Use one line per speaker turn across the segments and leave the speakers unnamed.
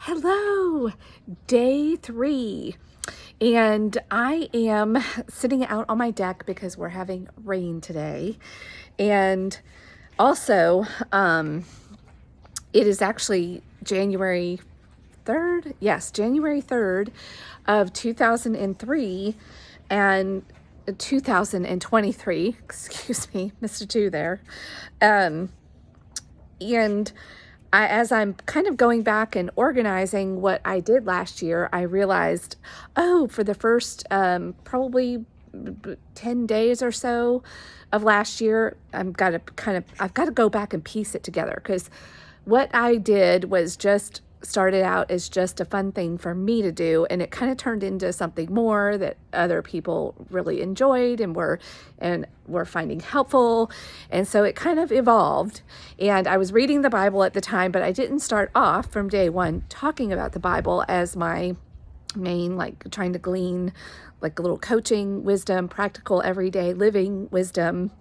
Hello, day 3. And I am sitting out on my deck because we're having rain today. And also, it is actually January 3rd. Yes, January 3rd of 2003 and 2023. Excuse me, Mr. 2 there. And as I'm kind of going back and organizing what I did last year, I realized, for the first probably 10 days or so of last year, I've got to go back and piece it together, because what I did was just started out as just a fun thing for me to do, and it kind of turned into something more that other people really enjoyed and were finding helpful. And so it kind of evolved. And I was reading the Bible at the time, but I didn't start off from day one talking about the Bible as my main, like trying to glean like a little coaching wisdom, practical everyday living wisdom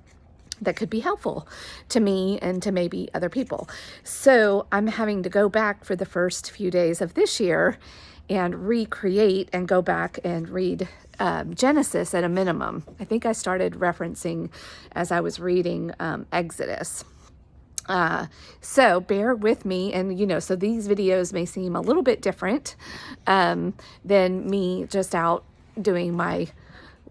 that could be helpful to me and to maybe other people. So I'm having to go back for the first few days of this year and recreate and go back and read Genesis at a minimum. I think I started referencing as I was reading Exodus. So bear with me, and so these videos may seem a little bit different than me just out doing my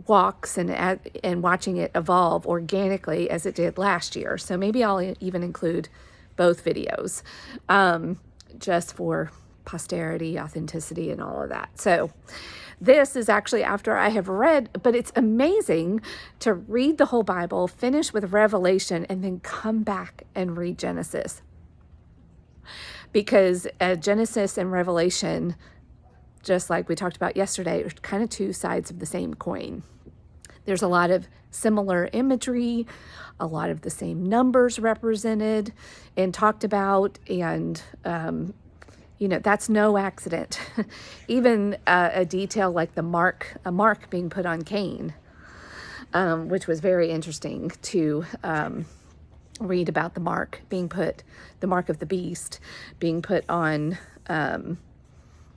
walks and watching it evolve organically as it did last year. So maybe I'll even include both videos just for posterity, authenticity, and all of that. So this is actually after I have read, but it's amazing to read the whole Bible, finish with Revelation, and then come back and read Genesis. Because Genesis and Revelation, just like we talked about yesterday, are kind of two sides of the same coin. There's a lot of similar imagery, a lot of the same numbers represented and talked about, and that's no accident. Even a detail like a mark being put on Cain, which was very interesting to read about the mark of the beast being put on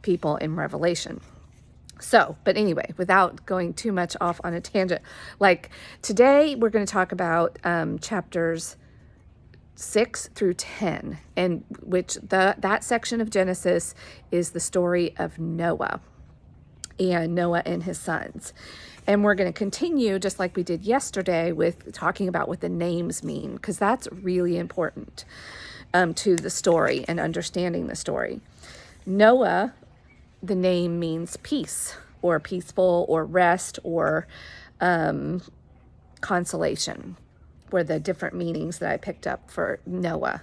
people in Revelation. So, but anyway, without going too much off on a tangent, like today we're going to talk about chapters 6 through 10, and which that section of Genesis is the story of Noah and his sons. And we're going to continue just like we did yesterday with talking about what the names mean, because that's really important to the story and understanding the story. Noah, the name means peace or peaceful or rest or consolation, were the different meanings that I picked up for Noah.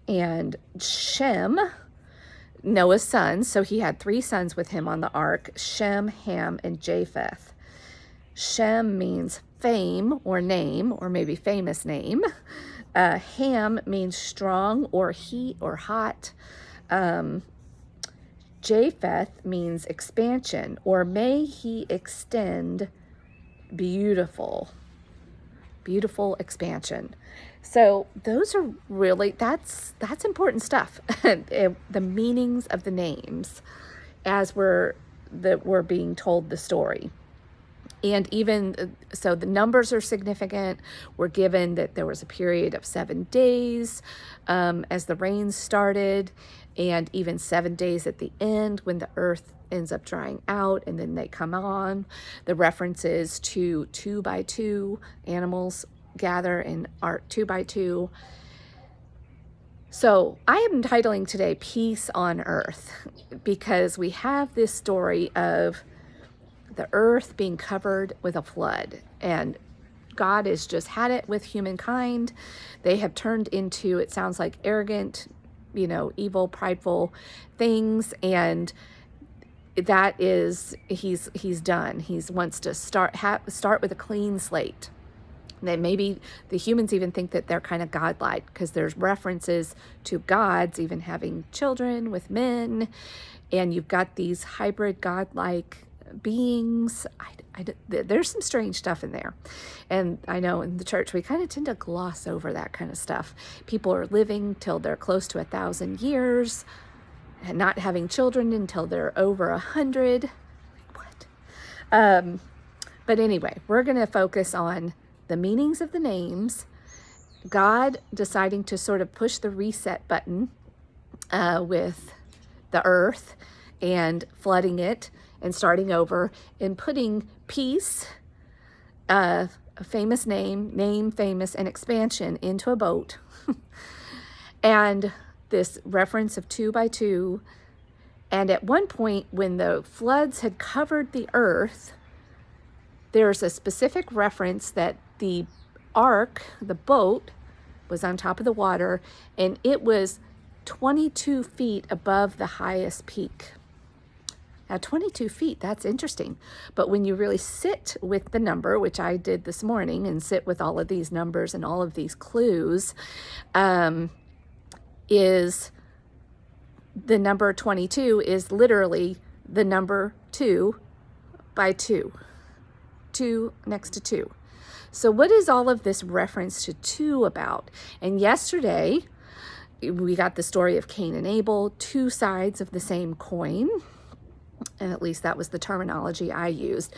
And Shem, Noah's sons, so he had 3 sons with him on the ark: Shem, Ham, and Japheth. Shem means fame or name, or maybe famous name. Ham means strong or heat or hot. Japheth means expansion, or may he extend beautiful expansion. So those are really, that's important stuff. The meanings of the names as we're being told the story. And even so, the numbers are significant. We're given that there was a period of 7 days as the rains started, and even 7 days at the end when the earth ends up drying out and then they come on. The references to 2 by 2 animals gather in art 2 by 2. So I am titling today Peace on Earth, because we have this story of the earth being covered with a flood, and God has just had it with humankind. They have turned into, it sounds like, arrogant, evil, prideful things, and that is, he's done. He wants to start with a clean slate. That maybe the humans even think that they're kind of godlike, because there's references to gods even having children with men, and you've got these hybrid godlike beings. There's some strange stuff in there. And I know in the church, we kind of tend to gloss over that kind of stuff. People are living till they're close to 1,000 years. and not having children until they're over 100. Like, what? But anyway, we're going to focus on the meanings of the names, God deciding to sort of push the reset button with the earth and flooding it and starting over and putting peace, a famous name, famous, and expansion into a boat. And this reference of 2 by 2. And at one point, when the floods had covered the earth, there's a specific reference that the ark, the boat, was on top of the water, and it was 22 feet above the highest peak. Now, 22 feet, that's interesting. But when you really sit with the number, which I did this morning, and sit with all of these numbers and all of these clues, is the number 22 is literally the number 2 by 2. 2 next to 2. So what is all of this reference to 2 about? And yesterday, we got the story of Cain and Abel, 2 sides of the same coin. And at least that was the terminology I used.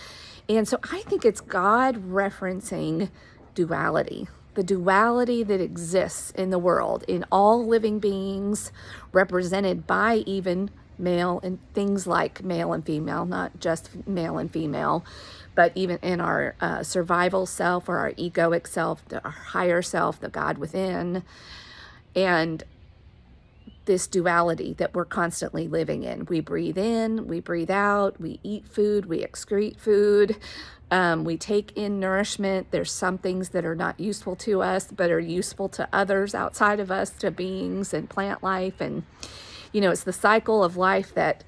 And so I think it's God referencing duality, the duality that exists in the world, in all living beings, represented by even male and things like male and female, not just male and female, but even in our survival self or our egoic self, our higher self, the God within, and this duality that we're constantly living in. We breathe in, we breathe out, we eat food, we excrete food, we take in nourishment. There's some things that are not useful to us, but are useful to others outside of us, to beings and plant life. And, it's the cycle of life that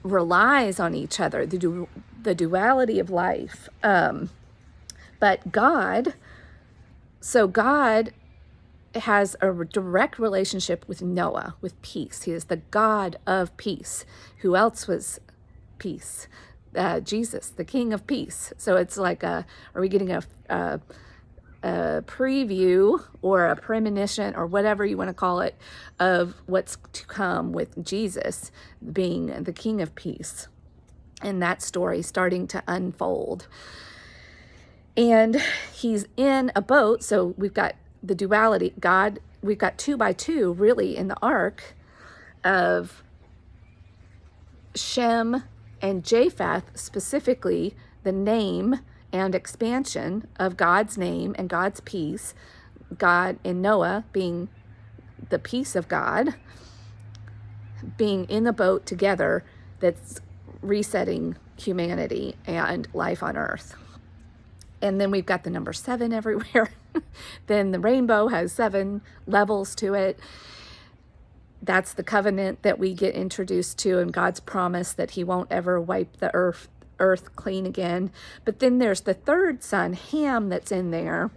relies on each other, the duality of life. But God has a direct relationship with Noah, with peace. He is the God of peace. Who else was peace? Jesus, the King of Peace. So it's like, are we getting a preview or a premonition or whatever you want to call it of what's to come with Jesus being the King of Peace? And that story starting to unfold. And he's in a boat, so we've got the duality. God, we've got 2 by 2 really in the ark of Shem and Japheth, specifically the name and expansion of God's name and God's peace. God and Noah being the peace of God, being in the boat together that's resetting humanity and life on earth. And then we've got the number 7 everywhere. Then the rainbow has 7 levels to it. That's the covenant that we get introduced to, and God's promise that he won't ever wipe the earth clean again. But then there's the 3rd son, Ham, that's in there,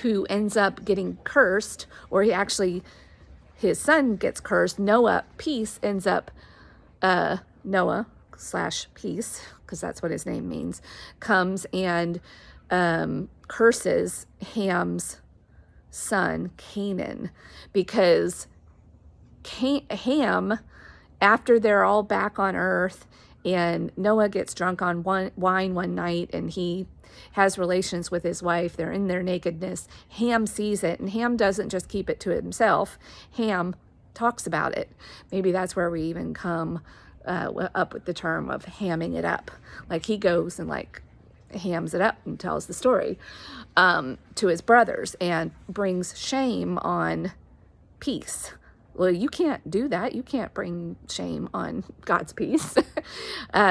who ends up getting cursed, or his son gets cursed. Noah, peace, ends up, Noah/peace, because that's what his name means, comes and curses Ham's son, Canaan, because Ham, after they're all back on earth and Noah gets drunk on wine one night and he has relations with his wife, they're in their nakedness, Ham sees it, and Ham doesn't just keep it to himself. Ham talks about it. Maybe that's where we even come up with the term of hamming it up. Like he goes and hams it up and tells the story to his brothers and brings shame on peace. Well, you can't do that. You can't bring shame on God's peace.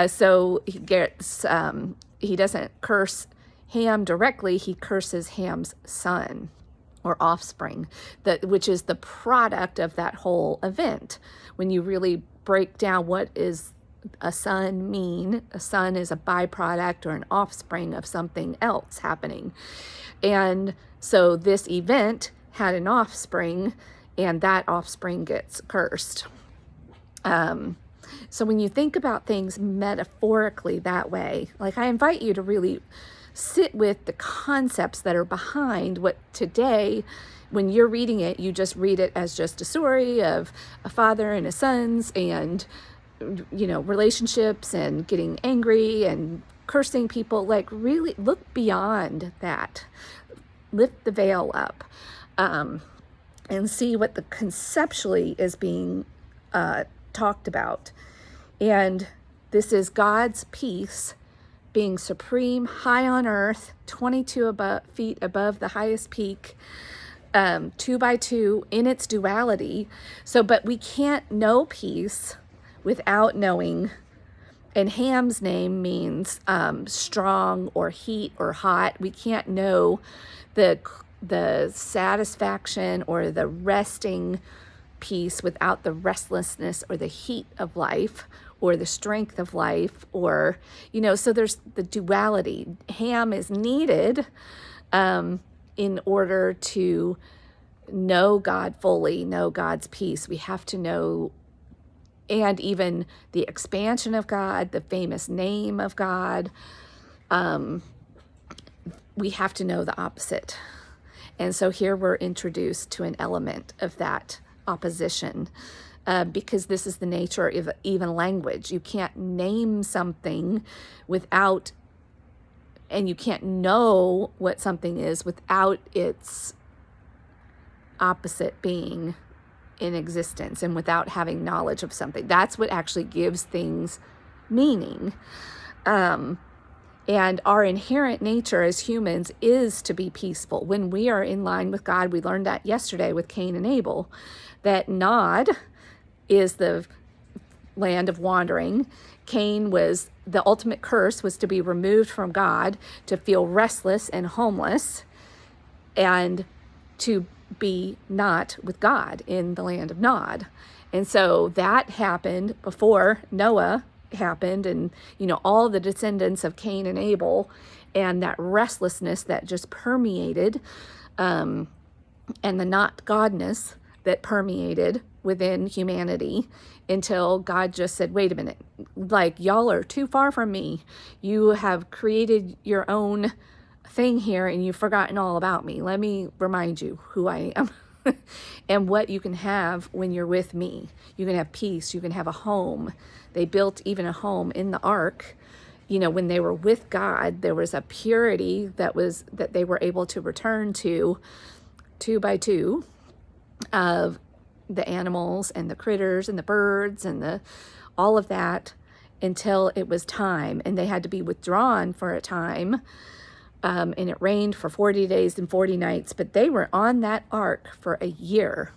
So he doesn't curse Ham directly. He curses Ham's son or offspring, which is the product of that whole event. When you really break down what is a son mean, a son is a byproduct or an offspring of something else happening. And so this event had an offspring, and that offspring gets cursed. So when you think about things metaphorically that way, I invite you to really sit with the concepts that are behind what today when you're reading it, you just read it as just a story of a father and his sons and, relationships and getting angry and cursing people. Like, really look beyond that. Lift the veil up, and see what the conceptually is being talked about. And this is God's peace being supreme, high on earth, 22 feet above the highest peak, 2 by 2 in its duality. So, but we can't know peace without knowing, and Ham's name means strong or heat or hot. We can't know the satisfaction or the resting peace without the restlessness or the heat of life or the strength of life, or, so there's the duality. Ham is needed in order to know God fully, know God's peace. We have to know, and even the expansion of God, the famous name of God, we have to know the opposite. And so here we're introduced to an element of that opposition, because this is the nature of even language. You can't name something without, and you can't know what something is without its opposite being in existence and without having knowledge of something. That's what actually gives things meaning. And our inherent nature as humans is to be peaceful. When we are in line with God, we learned that yesterday with Cain and Abel, that Nod is the land of wandering. Cain was, the ultimate curse was to be removed from God, to feel restless and homeless, and to be not with God in the land of Nod. And so that happened before Noah happened, and all the descendants of Cain and Abel, and that restlessness that just permeated, and the not godness that permeated within humanity, until God just said, wait a minute, like, y'all are too far from me. You have created your own thing here and you've forgotten all about me. Let me remind you who I am and what you can have when you're with me. You can have peace, you can have a home. They built even a home in the ark. When they were with God, there was a purity that they were able to return to, 2 by 2, of the animals and the critters and the birds and all of that, until it was time, and they had to be withdrawn for a time. And it rained for 40 days and 40 nights, but they were on that ark for a year.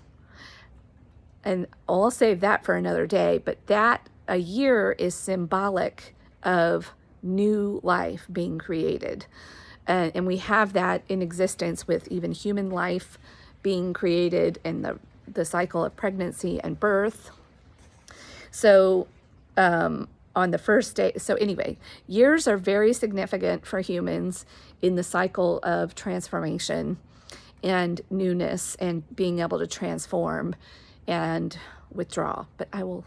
And I'll save that for another day, but that a year is symbolic of new life being created. And we have that in existence with even human life being created, and the cycle of pregnancy and birth. So on the first day, so anyway, years are very significant for humans in the cycle of transformation and newness and being able to transform and withdraw. But we'll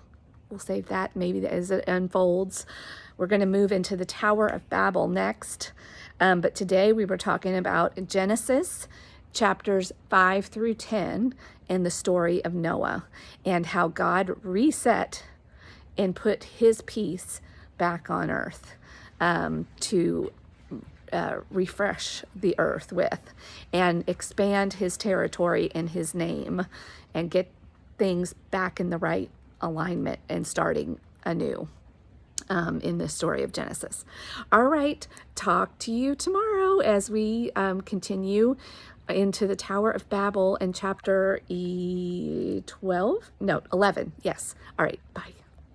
save that maybe as it unfolds. We're going to move into the Tower of Babel next. But today we were talking about Genesis chapters 5 through 10 and the story of Noah, and how God reset and put his peace back on earth, to refresh the earth with, and expand his territory and his name, and get things back in the right alignment and starting anew, in the story of Genesis. All right, talk to you tomorrow as we continue into the Tower of Babel in chapter 11. Yes. All right, bye.